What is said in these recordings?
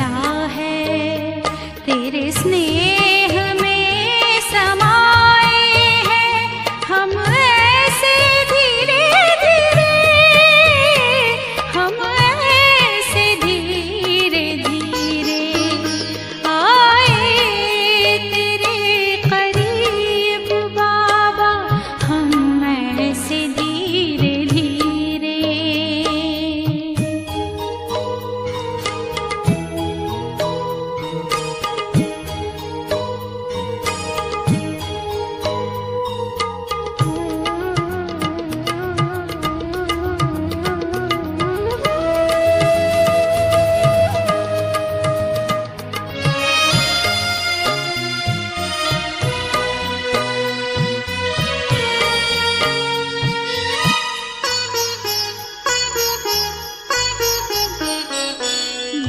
मिला है, तेरे स्नेह में समाए हैं हम ऐसे धीरे धीरे, हम ऐसे धीरे धीरे आए तेरे करीब बाबा, हम ऐसे धीरे धीरे।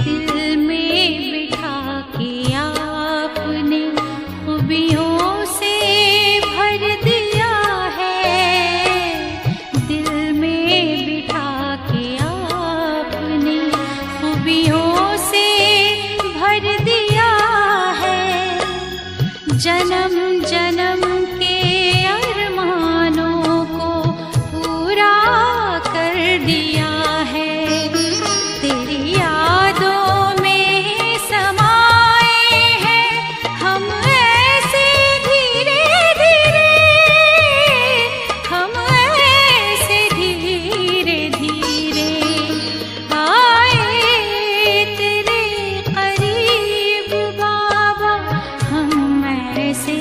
दिल में बिठा के आपने खूबियों से भर दिया है, दिल में बिठा के आपने खूबियों से भर दिया है, जन्म जन्म के अरमानों को पूरा कर दिया है, तेरी यादों में समाए हैं हम ऐसे धीरे धीरे, हम ऐसे धीरे धीरे आए तेरे करीब बाबा, हम ऐसे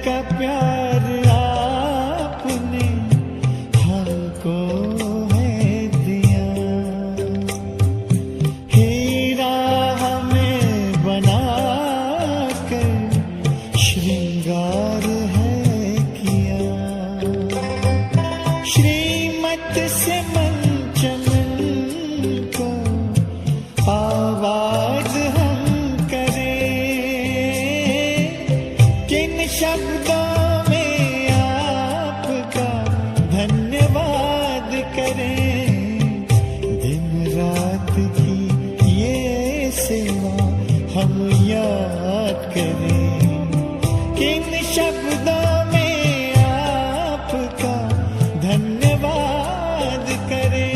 का प्यार आपने हमको है दिया। हीरा हमें बना कर श्रृंगार है किया। श्रीमत से मंचन को आवाज हम करें, किन शब्दों में आपका धन्यवाद करें। दिन रात की ये सेवा हम याद करें, किन शब्दों में आपका धन्यवाद करें।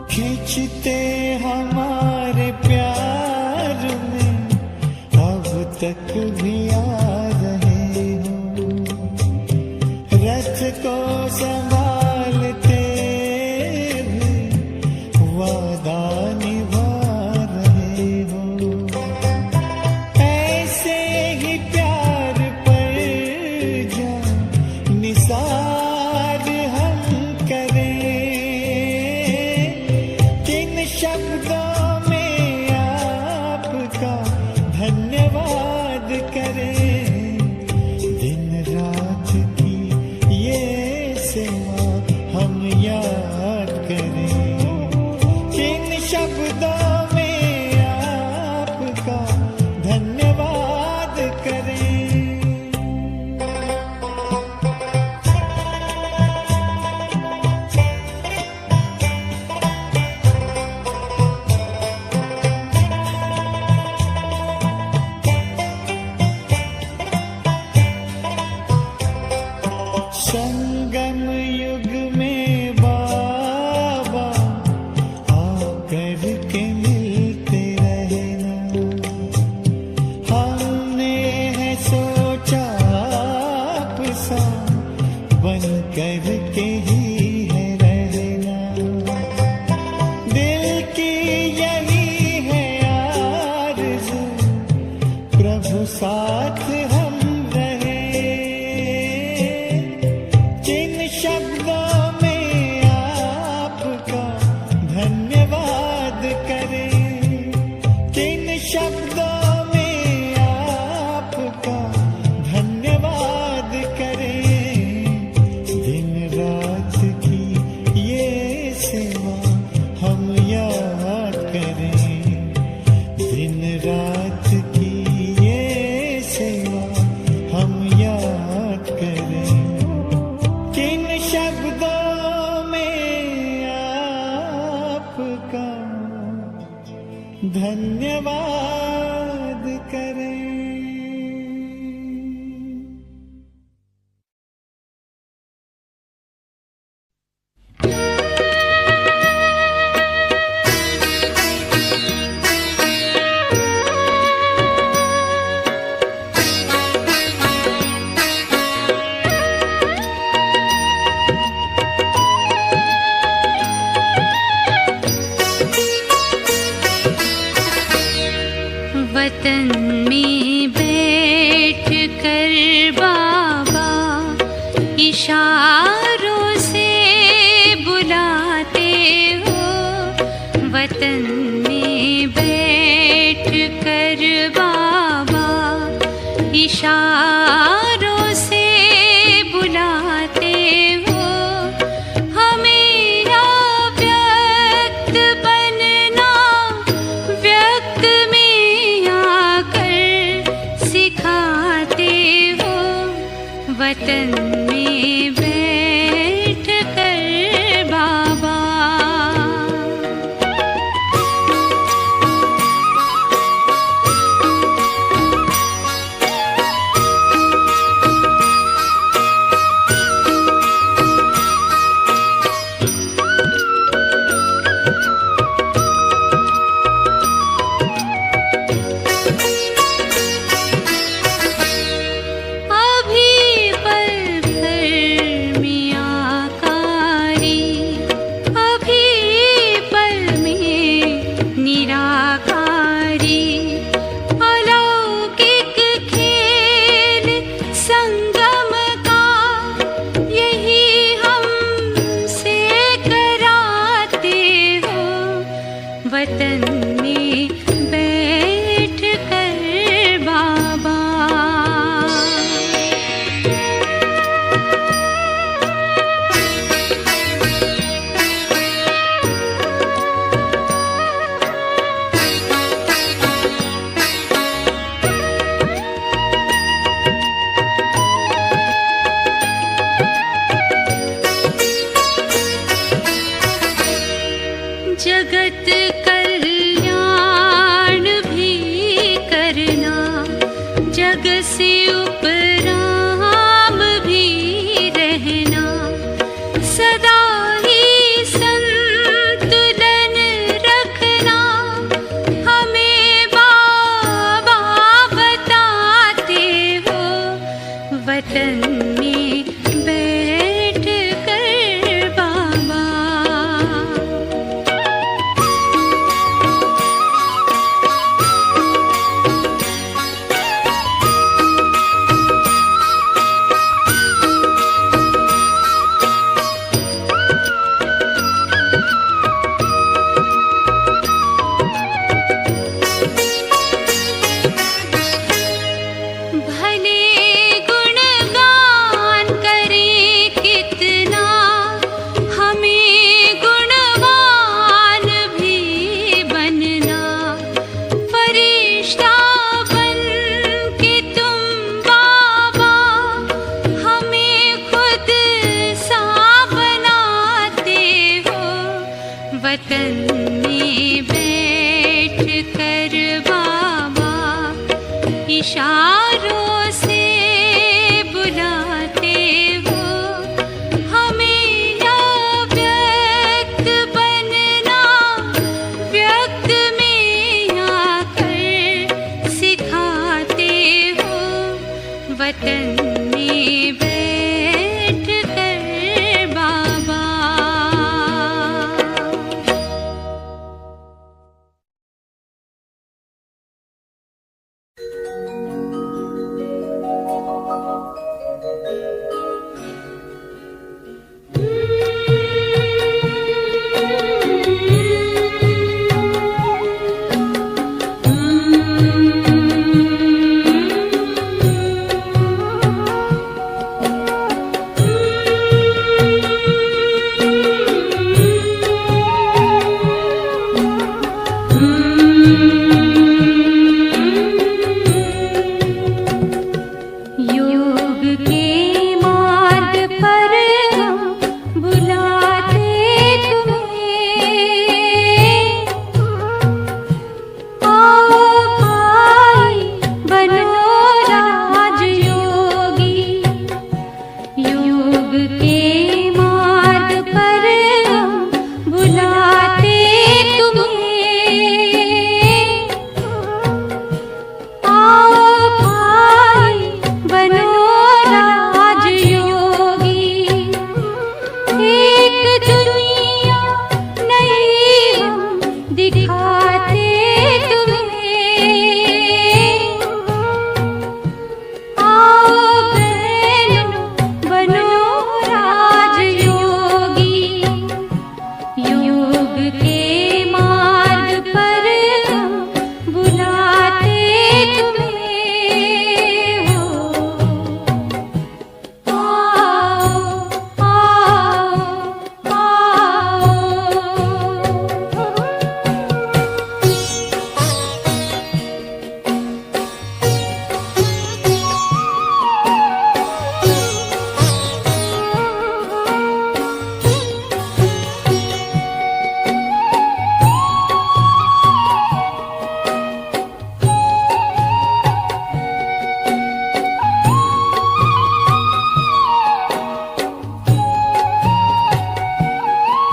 खींचते हमारे प्यार में अब तक भी आ रहे हो। रथ को संभालते भी वादा निभा रहे हो। ऐसे ही प्यार पर जान निसार हम करें, किन शब्दों में आपका धन्यवाद करें। दिन रात की ये सेवा हम याद करें, किन शब्दों में आपका धन्यवाद करें। संगम युग में बाबा आकर के मिलते रहना। हमने है सोचा आपसा बन कर के ही है रहना। दिल की यही है आरज़ू, प्रभु साथ हम रहे। जिन शब्दों में आपका धन्यवाद करें, किन शब्दों में आपका धन्यवाद करें। दिन रात की ये सेवा हम याद करें, दिन रात की ये सेवा हम याद करें। किन शब्दों में आपका धन्यवाद करें। वतन में बैठ कर बाबा इशारों से बुलाते हो। वतन में बैठ कर बाबा इशारों से बुलाते हो। हमें अव्यक्त बनना व्यक्त में आकर सिखाते हो। वतन में बैठ कर बाबा जग से उपराम भी रहना, सदा ही संतुलन रखना, हमें बाबा बताते हो। वतन में बैठ कर बाबा, भले गुणगान करें कितना, हमें गुणवान भी बनना। फरिश्ता बन के तुम बाबा, हमें खुद सा बनाते हो। वतन में बैठ कर बाबा, इशारों से बुलाते हो। हमें या व्यक्त बनना, व्यक्त में आकर सिखाते हो। वतन में बैठ कर बाबा, योग के मार्ग पर हम बुलाते तुम्हें। आओ भाई बनो राजयोगी, योग के मार्ग पर हम बुलाते तुम्हें। आओ भाई बनो राजयोगी, एक दुनिया नई हम दिखाते तुम्हें। आओ बहनों बनो राजयोगी, योग के मार्ग पर हम बुलाते तुम्हें हो। आओ आओ आओ,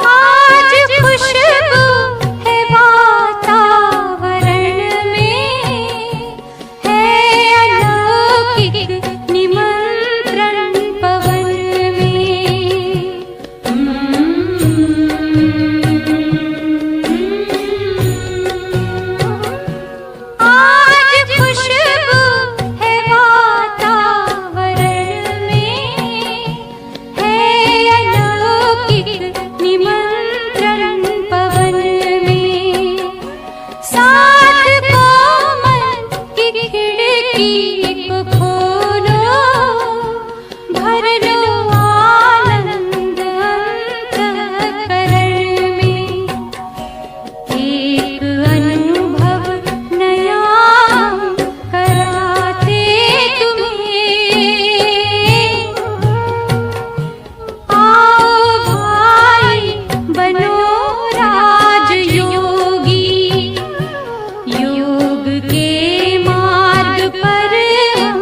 आज खुशबू है वातावरण में, है अलौकिक निमंत्रण पवन में। आज खुशबू है वातावरण में, है अलौकिक निमंत्रण पवन में। साथ कोमल की खिड़की को खोलो, भर लो आनंद अंतःकरण में। एक अनुभव नया हम कराते तुम्हें। आओ भाई बनो राजयोगी, योग के मार्ग पर हम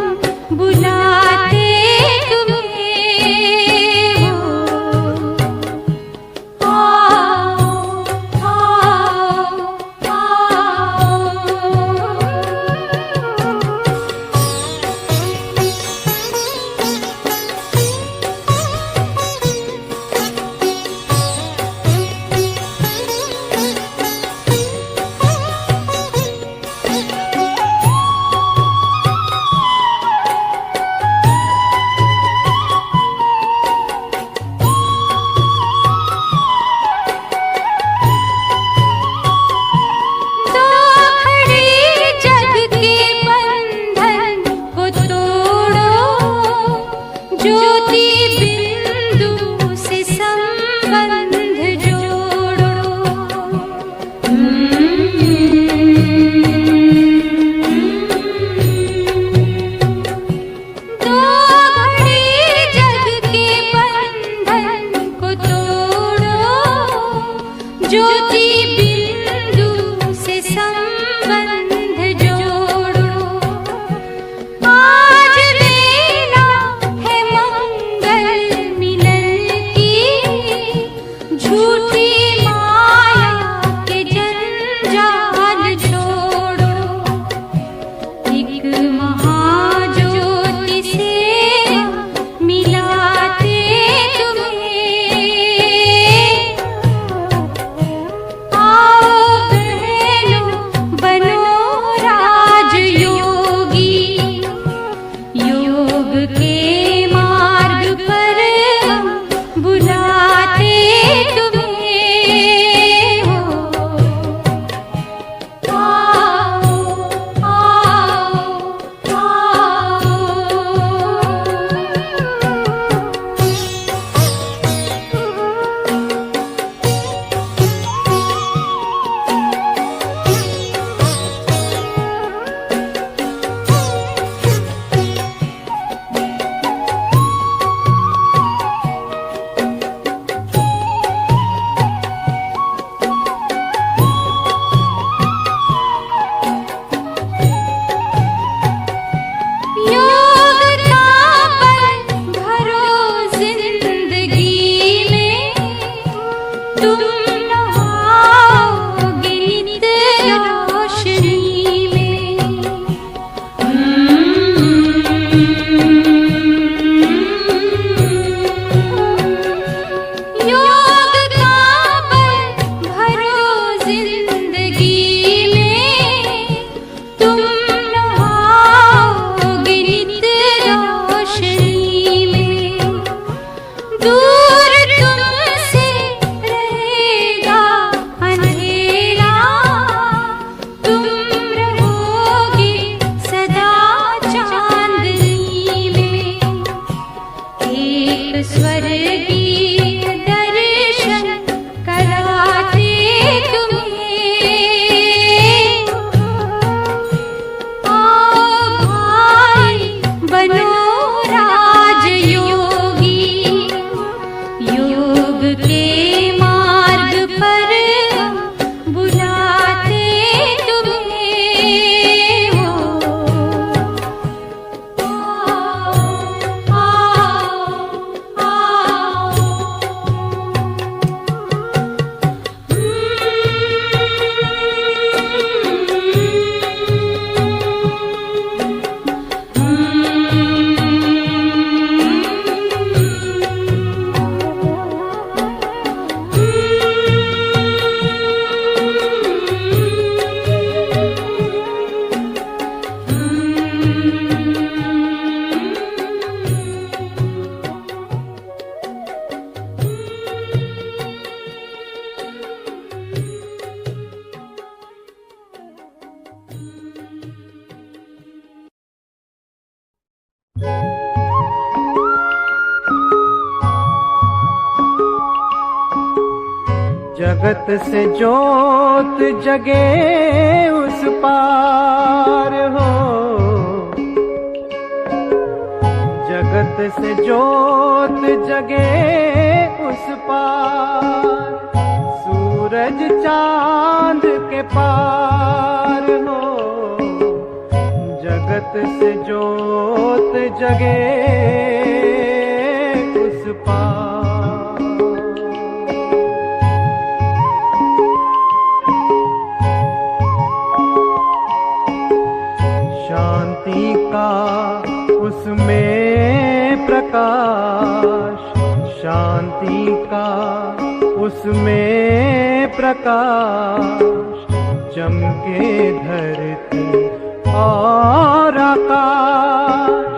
जगत से ज्योत जगे उस पार हो, जगत से ज्योत जगे उस पार, सूरज चांद के पार हो, जगत से ज्योत जगे उस पार। शांति का उसमें प्रकाश, शांति का उसमें प्रकाश, चमके धरती और आकाश,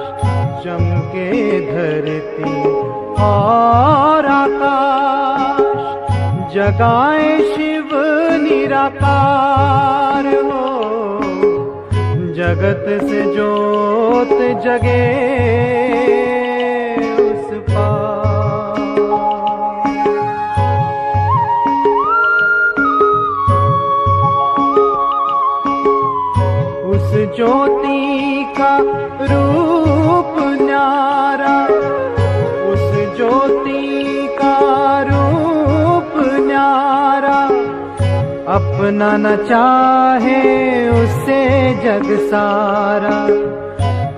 चमके धरती और आकाश, जगाए शिव निराकार हो, जगत से ज्योत जगे उस पार। उस ज्योति का रूप न्यारा, उस ज्योति का रूप न्यारा, अपना न चाहे उससे जग सारा,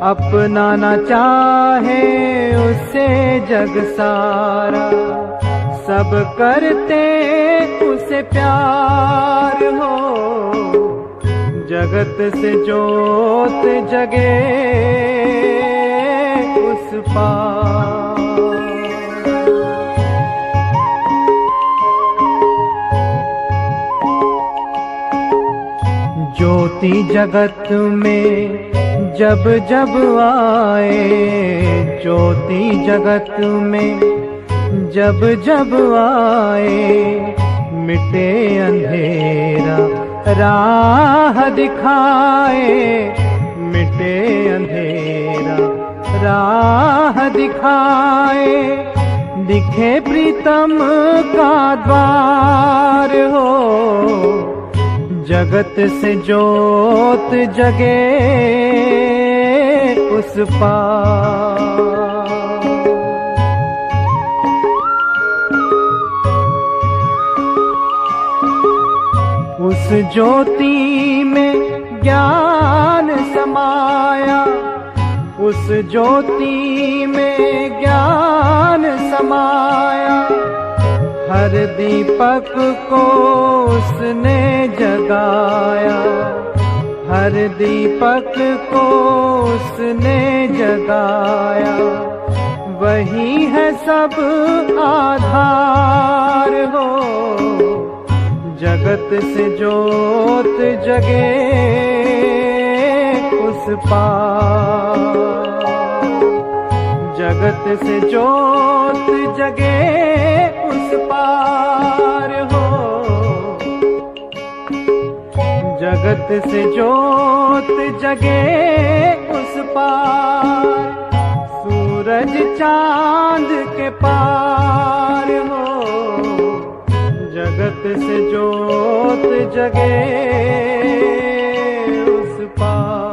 अपना न चाहे उससे जग सारा, सब करते उसे प्यार हो, जगत से ज्योत जगे उस पार। ज्योति जगत में जब जब आए, ज्योति जगत में जब जब आए, मिटे अंधेरा राह दिखाए, मिटे अंधेरा राह दिखाए, दिखे प्रीतम का द्वार हो, जगत से ज्योत जगे उस पार। उस ज्योति में ज्ञान समाया, उस ज्योति में ज्ञान समाया, हर दीपक को उसने जगाया, हर दीपक को उसने जगाया, वही है सब आधार हो, जगत से ज्योत जगे उस पार, जगत से ज्योत जगे उस पार हो, जगत से ज्योत जगे उस पार, सूरज चांद के पार हो, जगत से ज्योत जगे उस पार।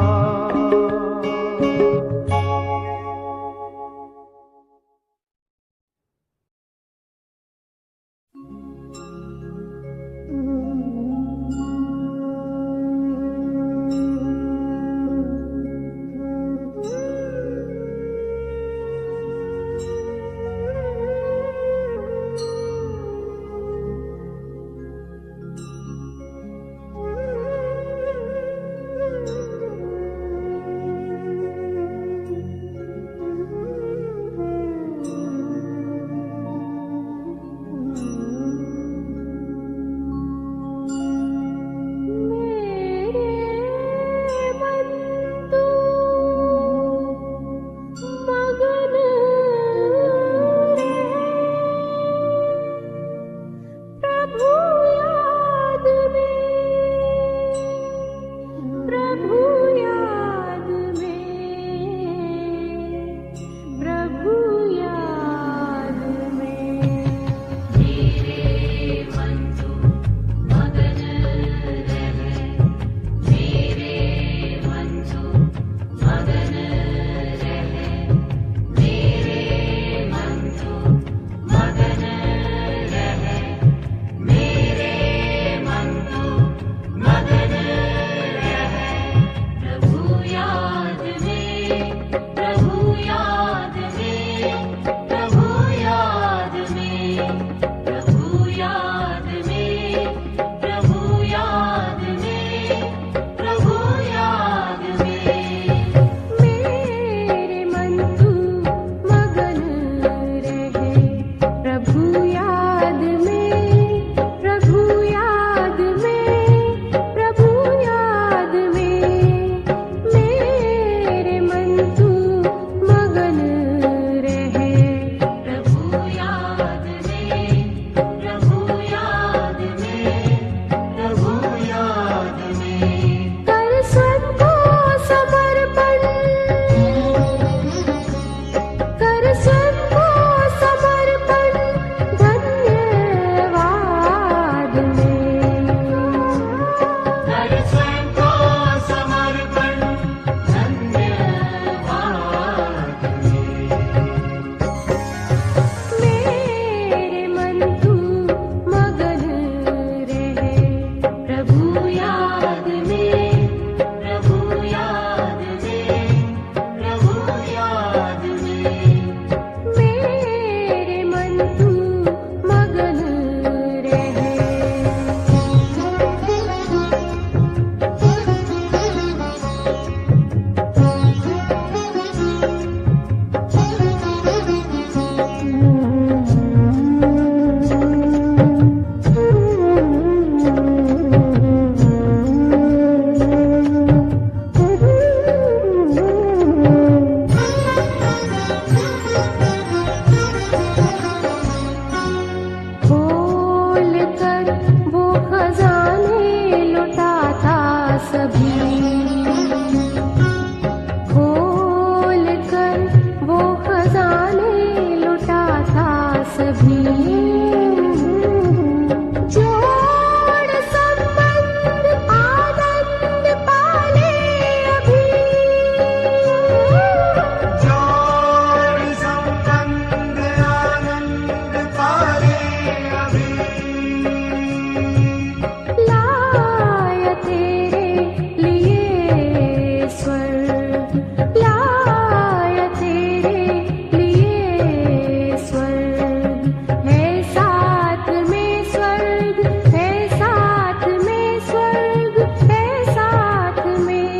लाया तेरे लिए स्वर्ग है साथ में, स्वर्ग है साथ में, स्वर्ग है साथ में,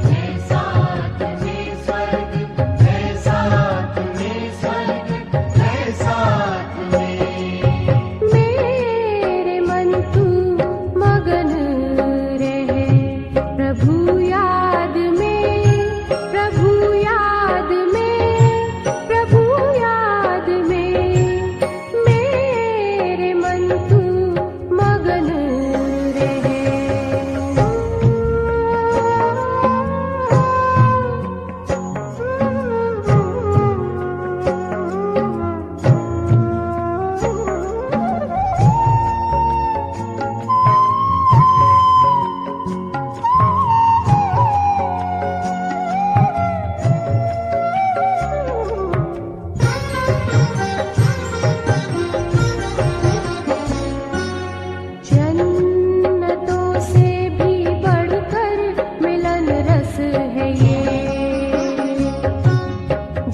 है साथ में स्वर्ग, है साथ में स्वर्ग, है साथ में। मेरे मन तू मगन रहे प्रभु याद में, प्रभु याद में, प्रभु याद में। मेरे मन तू मगन रहे। जन्नतों से भी बढ़कर मिलन रस है ये,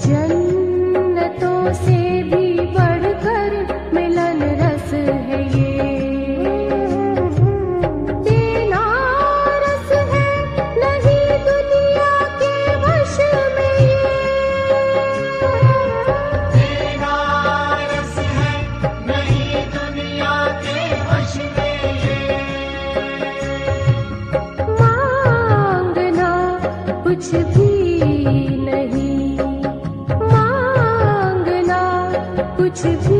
जन्नतों से भी बढ़कर मिलन रस है ये। देना रस है नहीं दुनिया के वश में ये, देना रस है नहीं दुनिया के वश में ये। मांगना कुछ भी नहीं, मांगना कुछ भी